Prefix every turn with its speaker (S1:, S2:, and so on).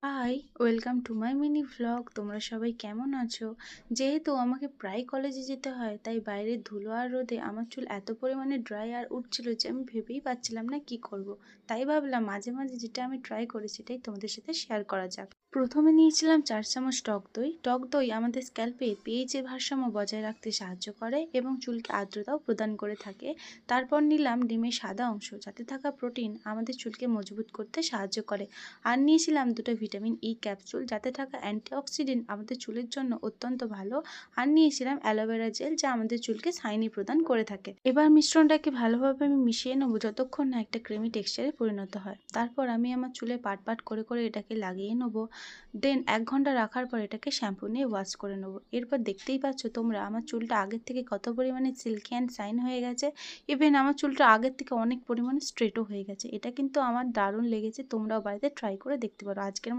S1: High, welcome to my mini vlog. তোমরা সবাই কেমন আছো? যেহেতু আমাকে প্রায় কলেজে যেতে হয়, তাই বাইরের ধুলো আর রোদে আমার চুল এত পরিমাণে ড্রাই আর উঠছিল যে আমি ভেবেই পাচ্ছিলাম না কি করব। তাই ভাবলাম মাঝে মাঝে যেটা আমি ট্রাই করি সেটাই তোমাদের সাথে শেয়ার করা যাক। প্রথমে নিয়েছিলাম 4 চামচ টক দই। টক দই আমাদের স্ক্যাল্পে পিএইচের ভারসাম্য বজায় রাখতে সাহায্য করে এবং চুলকে আর্দ্রতাও প্রদান করে থাকে। তারপর নিলাম ডিমের সাদা অংশ, যাতে থাকা প্রোটিন আমাদের চুলকে মজবুত করতে সাহায্য করে। আর নিয়েছিলাম দুটো ভিটামিন ই ক্যাপসুল, যাতে থাকা অ্যান্টিঅক্সিডেন্ট আমাদের চুলের জন্য অত্যন্ত ভালো। আর নিয়েছিলাম অ্যালোভেরা জেল, যা আমাদের চুলকে শাইনি প্রদান করে থাকে। এবার মিশ্রণটাকে ভালোভাবে আমি মিশিয়ে নেবো যতক্ষণ না একটা ক্রিমি টেক্সচারে পরিণত হয়। তারপর আমি আমার চুলে পাট পাট করে করে এটাকে লাগিয়ে নেবো। দেন 1 ঘন্টা রাখার পর এটাকে শ্যাম্পু নিয়ে ওয়াশ করে নেবো। এরপর দেখতেই পাচ্ছ তোমরা আমার চুলটা আগের থেকে কত পরিমাণে সিল্কি অ্যান্ড শাইন হয়ে গেছে। ইভেন আমার চুলটা আগের থেকে অনেক পরিমাণে স্ট্রেটও হয়ে গেছে। এটা কিন্তু আমার দারুণ লেগেছে, তোমরাও বাড়িতে ট্রাই করে দেখতে পারো। আজকের